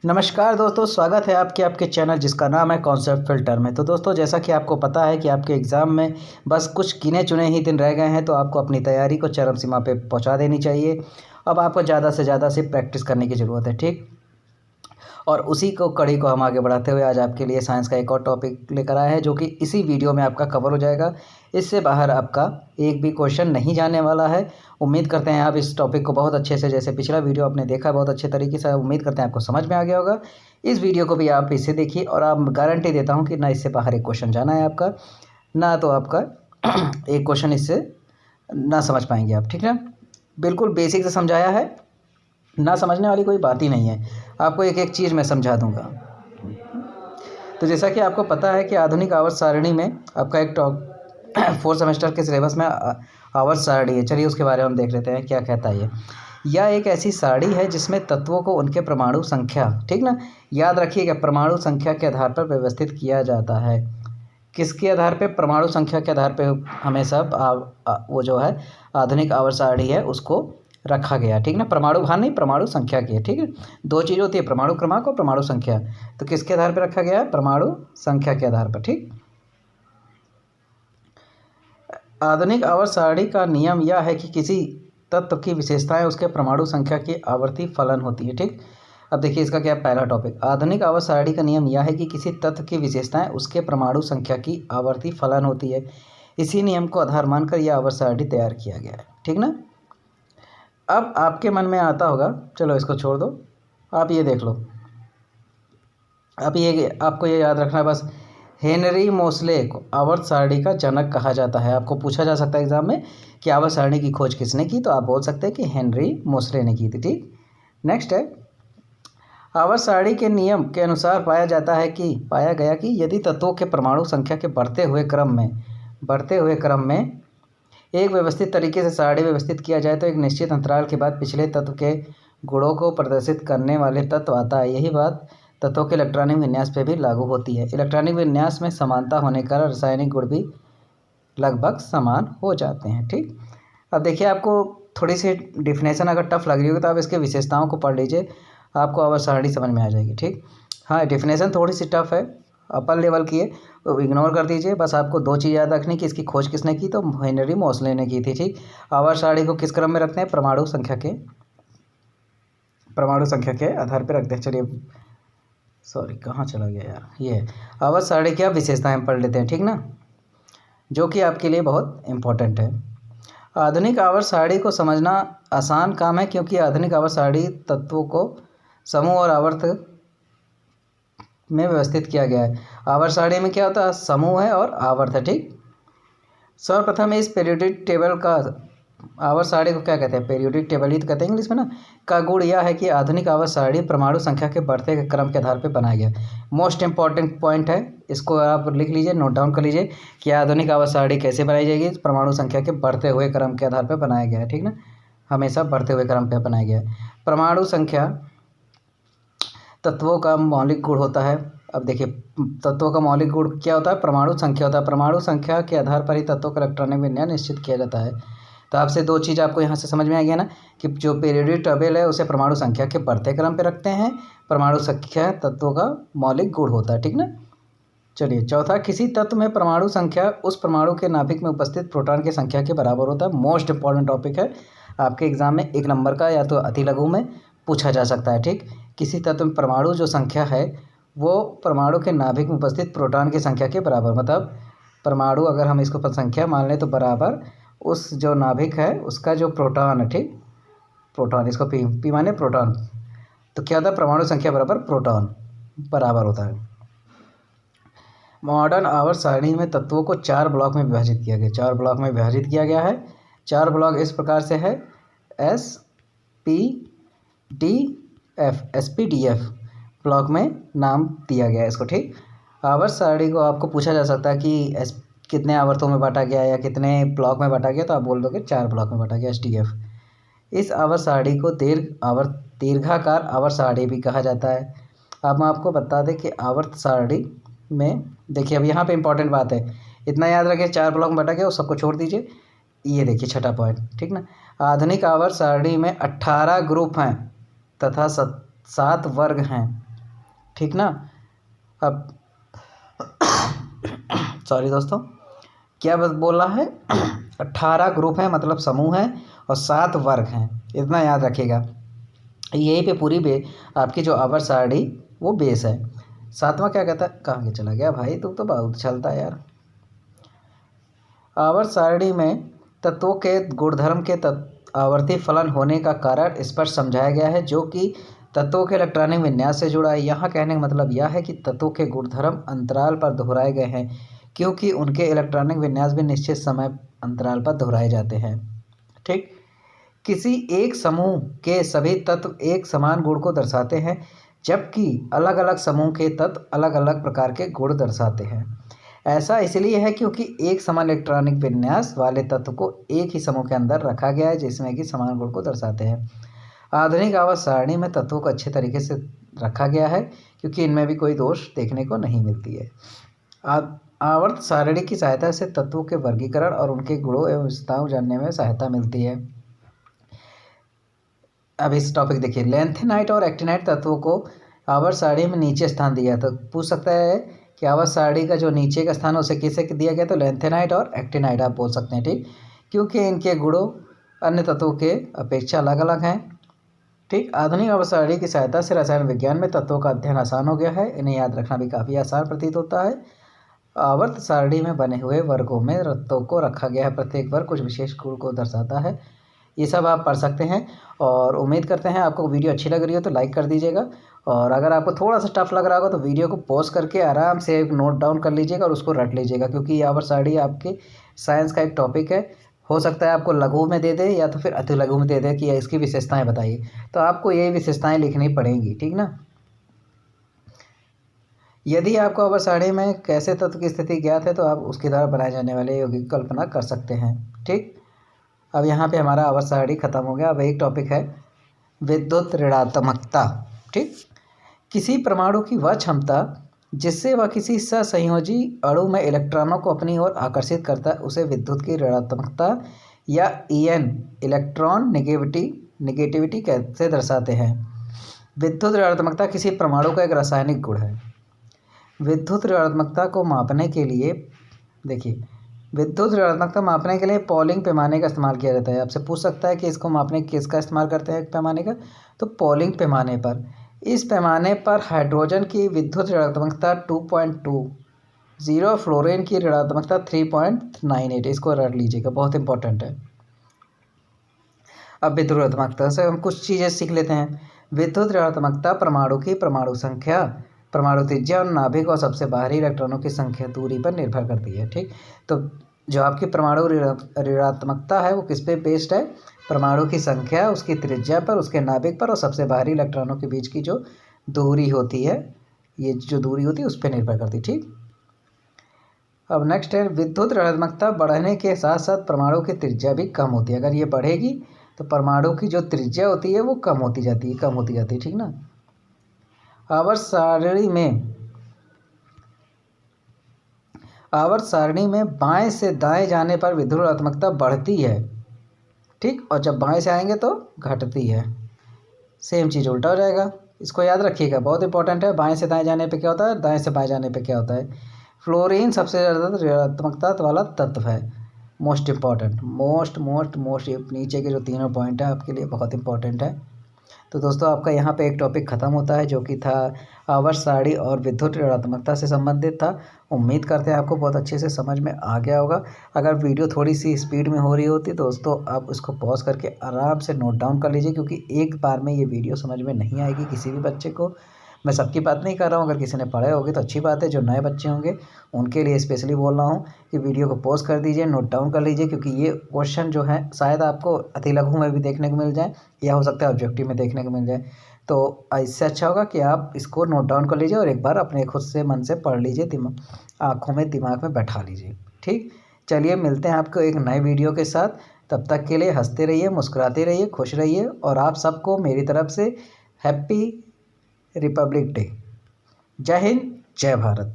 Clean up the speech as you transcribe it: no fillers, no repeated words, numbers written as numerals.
नमस्कार दोस्तों, स्वागत है आपके चैनल जिसका नाम है कॉन्सेप्ट फ़िल्टर में। तो दोस्तों, जैसा कि आपको पता है कि आपके एग्ज़ाम में बस कुछ गिने चुने ही दिन रह गए हैं, तो आपको अपनी तैयारी को चरम सीमा पे पहुंचा देनी चाहिए। अब आपको ज़्यादा से ज़्यादा से प्रैक्टिस करने की ज़रूरत है, ठीक। और उसी को कड़ी को हम आगे बढ़ाते हुए आज आपके लिए साइंस का एक और टॉपिक लेकर आए हैं, जो कि इसी वीडियो में आपका कवर हो जाएगा। इससे बाहर आपका एक भी क्वेश्चन नहीं जाने वाला है। उम्मीद करते हैं आप इस टॉपिक को बहुत अच्छे से, जैसे पिछला वीडियो आपने देखा बहुत अच्छे तरीके से, उम्मीद करते हैं आपको समझ में आ गया होगा। इस वीडियो को भी आप इसे देखिए और आप गारंटी देता हूँ कि ना इससे बाहर एक क्वेश्चन जाना है आपका, ना तो आपका एक क्वेश्चन इससे ना समझ पाएंगे आप, ठीक है। बिल्कुल बेसिक से समझाया है, ना समझने वाली कोई बात ही नहीं है। आपको एक एक चीज़ मैं समझा दूंगा। तो जैसा कि आपको पता है कि आधुनिक आवर्त सारणी में आपका एक टॉप 4 सेमेस्टर के सिलेबस में आवर्त सारणी है। चलिए उसके बारे में हम देख लेते हैं क्या कहता है ये। यह एक ऐसी सारणी है जिसमें तत्वों को उनके परमाणु संख्या, ठीक ना, याद रखिएगा, परमाणु संख्या के आधार पर व्यवस्थित किया जाता है। किसके आधार पे? परमाणु संख्या के आधार पे हमेशा वो जो है आधुनिक आवर्त सारणी है उसको रखा गया, ठीक ना। परमाणु भार नहीं, परमाणु संख्या की है, ठीक है। दो चीज़ होती है, परमाणु क्रमांक और परमाणु संख्या। तो किसके आधार पर रखा गया है? परमाणु संख्या के आधार पर, ठीक। आधुनिक आवर्त सारणी का नियम यह है कि किसी तत्व की विशेषताएं उसके परमाणु संख्या की आवर्ती फलन होती है, ठीक। अब देखिए इसका क्या पहला टॉपिक, आधुनिक आवर्त सारणी का नियम यह है कि किसी तत्व की विशेषताएं उसके परमाणु संख्या की आवर्ती फलन होती है। इसी नियम को आधार मानकर यह आवर्त सारणी तैयार किया गया है, ठीक ना। अब आपके मन में आता होगा, चलो इसको छोड़ दो, आप ये देख लो। अब ये आपको ये याद रखना है बस, हेनरी मोसले को आवर्त सारणी का जनक कहा जाता है। आपको पूछा जा सकता है एग्जाम में कि आवर्त सारणी की खोज किसने की, तो आप बोल सकते हैं कि हेनरी मोसले ने की थी, ठीक। नेक्स्ट है, आवर्त सारणी के नियम के अनुसार पाया गया कि यदि तत्वों के परमाणु संख्या के बढ़ते हुए क्रम में एक व्यवस्थित तरीके से सारणी व्यवस्थित किया जाए तो एक निश्चित अंतराल के बाद पिछले तत्व के गुणों को प्रदर्शित करने वाले तत्व आता है। यही बात तत्वों के इलेक्ट्रॉनिक विन्यास पे भी लागू होती है। इलेक्ट्रॉनिक विन्यास में समानता होने के कारण रासायनिक गुण भी लगभग समान हो जाते हैं, ठीक। अब देखिए, आपको थोड़ी सी डिफिनेशन अगर टफ लग रही होगी तो आप इसके विशेषताओं को पढ़ लीजिए, आपको आवर्त सारणी समझ में आ जाएगी, ठीक। हाँ, डिफिनेशन थोड़ी सी टफ है, अपर लेवल की है, तो इग्नोर कर दीजिए। बस आपको दो चीज़ याद रखनी कि इसकी खोज किसने की, तो हेनरी मोसले ने की थी, ठीक। आवर्त सारणी को किस क्रम में रखते हैं? परमाणु संख्या के आधार पर रखते हैं। चलिए, सॉरी कहाँ चला गया यार, ये आवर्त सारणी की आप विशेषताएं पढ़ लेते हैं, ठीक ना, जो कि आपके लिए बहुत इंपॉर्टेंट है। आधुनिक आवर्त सारणी को समझना आसान काम है, क्योंकि आधुनिक आवर्त सारणी तत्वों को समूह और आवर्त में व्यवस्थित किया गया है। आवर्त सारणी में क्या होता है? समूह है और आवर्त है, ठीक। सर्वप्रथम इस पीरियोडिक टेबल का, आवर्त सारणी को क्या कहते हैं? पीरियोडिक टेबल ही तो कहते हैं इंग्लिश में ना। का गुण यह है कि आधुनिक आवर्त सारणी परमाणु संख्या के बढ़ते क्रम के आधार पर बनाया गया। मोस्ट इंपॉर्टेंट पॉइंट है, इसको आप लिख लीजिए, नोट डाउन कर लीजिए कि आधुनिक आवर्त सारणी कैसे बनाई जाएगी? परमाणु संख्या के बढ़ते हुए क्रम के आधार पर बनाया गया है, ठीक ना, हमेशा बढ़ते हुए क्रम पर बनाया गया है। परमाणु संख्या तत्वों का मौलिक गुण होता है। अब देखिए, तत्वों का मौलिक गुण क्या होता है? परमाणु संख्या होता है। परमाणु संख्या के आधार पर ही तत्वों का इलेक्ट्रॉनिक विन्यास निश्चित किया जाता है। तो आपसे दो चीज़ आपको यहाँ से समझ में आ गया ना, कि जो पीरियोडिक टेबल है उसे परमाणु संख्या के बढ़ते क्रम पे रखते हैं। परमाणु संख्या तत्वों का मौलिक गुण होता है, ठीक ना। चलिए, चौथा, किसी तत्व में परमाणु संख्या उस परमाणु के नाभिक में उपस्थित प्रोटॉन की संख्या के बराबर होता है। मोस्ट इंपॉर्टेंट टॉपिक है, आपके एग्जाम में 1 नंबर का या तो अति लघु में पूछा जा सकता है, ठीक। किसी तत्व में परमाणु जो संख्या है वो परमाणु के नाभिक में उपस्थित प्रोटॉन की संख्या के बराबर, मतलब परमाणु अगर हम इसको संख्या मान लें तो बराबर उस जो नाभिक है उसका जो प्रोटॉन है, ठीक, प्रोटॉन, इसको पी माने प्रोटॉन, तो क्या होता है? परमाणु संख्या बराबर प्रोटॉन बराबर होता है। मॉडर्न आवर्त सारणी में तत्वों को 4 ब्लॉक में विभाजित किया गया। 4 ब्लॉक में विभाजित किया गया है। 4 ब्लॉक इस प्रकार से है, S P D F, SPDF block में नाम दिया गया है इसको, ठीक। आवर्त सारणी को आपको पूछा जा सकता है कि कितने आवर्तों में बांटा गया या कितने ब्लॉक में बांटा गया, तो आप बोल दोगे 4 ब्लॉक में बांटा गया, SDF। इस आवर्त सारणी को दीर्घाकार आवर्त सारणी भी कहा जाता है। अब मैं आपको बता दें कि आवर्त सारणी में देखिए, अब यहाँ पे इंपॉर्टेंट बात है, इतना याद रखिए, 4 ब्लॉक में बांटा गया, उस सबको छोड़ दीजिए। ये देखिए छठा पॉइंट, ठीक ना। आधुनिक आवर्त सारणी में 18 ग्रुप हैं तथा 7 वर्ग हैं। ठीक ना। अब सॉरी दोस्तों, क्या बस बोला है 18 ग्रुप हैं, मतलब समूह हैं, और 7 वर्ग हैं, इतना याद रखिएगा। यहीं पे पूरी आपकी जो आवर्त सारणी वो बेस है। सातवां क्या कहता है, कहाँ के चला गया भाई, तू तो बहुत चलता है यार। आवर्त सारणी में तत्वों के गुणधर्म के आवर्ती फलन होने का कारण स्पष्ट समझाया गया है, जो कि तत्वों के इलेक्ट्रॉनिक विन्यास से जुड़ा है। यहाँ कहने का मतलब यह है कि तत्वों के गुणधर्म अंतराल पर दोहराए गए हैं, क्योंकि उनके इलेक्ट्रॉनिक विन्यास भी निश्चित समय अंतराल पर दोहराए जाते हैं। ठीक, किसी एक समूह के सभी तत्व एक समान गुण को दर्शाते हैं, जबकि अलग अलग समूह के तत्व अलग अलग प्रकार के गुण दर्शाते हैं। ऐसा इसलिए है क्योंकि एक समान इलेक्ट्रॉनिक विन्यास वाले तत्व को एक ही समूह के अंदर रखा गया है, जिसमें कि समान गुण को दर्शाते हैं। आधुनिक आवर्त सारणी में तत्वों को अच्छे तरीके से रखा गया है, क्योंकि इनमें भी कोई दोष देखने को नहीं मिलती है। आवर्त सारणी की सहायता से तत्वों के वर्गीकरण और उनके गुणों एवं विशेषताओं जानने में सहायता मिलती है। अब इस टॉपिक देखिए, लैंथेनाइट और एक्टिनाइट तत्वों को आवर्त सारणी में नीचे स्थान दिया, तो पूछ सकता है कि आवर्त सारणी का जो नीचे का स्थान है उसे किसे दिया गया, तो लैंथेनाइट और एक्टिनाइट आप बोल सकते हैं। ठीक, क्योंकि इनके गुणों अन्य तत्वों के अपेक्षा अलग अलग हैं। ठीक, आधुनिक आवर्त सारणी की सहायता से रसायन विज्ञान में तत्वों का अध्ययन आसान हो गया है, इन्हें याद रखना भी काफ़ी आसान प्रतीत होता है। आवर्त सारणी में बने हुए वर्गों में तत्वों को रखा गया है, प्रत्येक वर्ग कुछ विशेष गुण को दर्शाता है। ये सब आप पढ़ सकते हैं, और उम्मीद करते हैं आपको वीडियो अच्छी लग रही हो तो लाइक कर दीजिएगा, और अगर आपको थोड़ा सा टफ लग रहा होगा तो वीडियो को पॉज करके आराम से एक नोट डाउन कर लीजिएगा और उसको रट लीजिएगा, क्योंकि ये आवर्त सारणी आपके साइंस का एक टॉपिक है। हो सकता है आपको लघु में दे दे या तो फिर अति लघु में दे दे कि इसकी विशेषताएं बताइए, तो आपको यही विशेषताएं लिखनी पड़ेंगी। ठीक ना। यदि आपको आवर्त सारणी में कैसे तत्व की स्थिति ज्ञात है तो आप उसके द्वारा बनाए जाने वाले यौगिक की कल्पना कर सकते हैं। ठीक, अब यहाँ पे हमारा आवर्त सारणी खत्म हो गया। अब एक टॉपिक है विद्युत ऋणात्मकता। ठीक, किसी परमाणु की वह क्षमता जिससे वह किसी सहसंयोजी अणु में इलेक्ट्रॉनों को अपनी ओर आकर्षित करता है उसे विद्युत की ऋणात्मकता या EN इलेक्ट्रॉन नेगेटिविटी कैसे दर्शाते हैं। विद्युत ऋणात्मकता किसी परमाणु का एक रासायनिक गुण है। विद्युत ऋणात्मकता को मापने के लिए देखिए, विद्युत ऋणात्मकता मापने के लिए पॉलिंग पैमाने का इस्तेमाल किया जाता है। आपसे पूछ सकता है कि इसको मापने किसका इस्तेमाल करते हैं पैमाने का, तो पॉलिंग पैमाने पर। इस पैमाने पर हाइड्रोजन की विद्युत ऋणात्मकता 2.20, फ्लोरीन की ऋणात्मकता 3.98, इसको रट लीजिएगा, बहुत इंपॉर्टेंट है। अब विद्युत ऋणात्मकता से हम कुछ चीज़ें सीख लेते हैं। विद्युत ऋणात्मकता परमाणु की परमाणु संख्या, परमाणु त्रिज्या और नाभिक और सबसे बाहरी इलेक्ट्रॉनों की संख्या दूरी पर निर्भर करती है। ठीक, तो जो आपकी परमाणु ऋणात्मकता है वो किस पे बेस्ड है, परमाणु की संख्या, उसकी त्रिज्या पर, उसके नाभिक पर और सबसे बाहरी इलेक्ट्रॉनों के बीच की जो दूरी होती है, ये जो दूरी होती है उस पर निर्भर करती है। ठीक, अब नेक्स्ट है विद्युत ऋणात्मकता बढ़ने के साथ साथ परमाणु की त्रिज्या भी कम होती है। अगर ये बढ़ेगी तो परमाणु की जो त्रिज्या होती है वो कम होती जाती है। ठीक ना। आवर्त सारणी में बाएं से दाएं जाने पर विद्युत ऋणात्मकता बढ़ती है। ठीक, और जब बाएं से आएंगे तो घटती है। सेम चीज़ उल्टा हो जाएगा, इसको याद रखिएगा, बहुत इंपॉर्टेंट है। बाएं से दाएं जाने पे क्या होता है, दाएं से बाएं जाने पे क्या होता है। फ्लोरीन सबसे ज़्यादा ऋणात्मकता वाला तत्व है, मोस्ट इम्पॉर्टेंट, मोस्ट नीचे के जो तीनों पॉइंट है आपके लिए बहुत इंपॉर्टेंट है। तो दोस्तों आपका यहाँ पे एक टॉपिक ख़त्म होता है, जो कि था आवर्त सारणी और विद्युत ऋणात्मकता से संबंधित था। उम्मीद करते हैं आपको बहुत अच्छे से समझ में आ गया होगा। अगर वीडियो थोड़ी सी स्पीड में हो रही होती दोस्तों, आप इसको पॉज करके आराम से नोट डाउन कर लीजिए, क्योंकि एक बार में ये वीडियो समझ में नहीं आएगी किसी भी बच्चे को। मैं सबकी बात नहीं कर रहा हूँ, अगर किसी ने पढ़े होंगे तो अच्छी बात है, जो नए बच्चे होंगे उनके लिए स्पेशली बोल रहा हूँ कि वीडियो को पॉज कर दीजिए, नोट डाउन कर लीजिए, क्योंकि ये क्वेश्चन जो है शायद आपको अति लघु में भी देखने को मिल जाए या हो सकता है ऑब्जेक्टिव में देखने को मिल जाए। तो इससे अच्छा होगा कि आप इसको नोट डाउन कर लीजिए और एक बार अपने खुद से मन से पढ़ लीजिए, आँखों में दिमाग में बैठा लीजिए। ठीक, चलिए मिलते हैं आपको एक नए वीडियो के साथ। तब तक के लिए हंसते रहिए, मुस्कुराते रहिए, खुश रहिए, और आप सबको मेरी तरफ से हैप्पी रिपब्लिक डे। जय हिंद, जय भारत।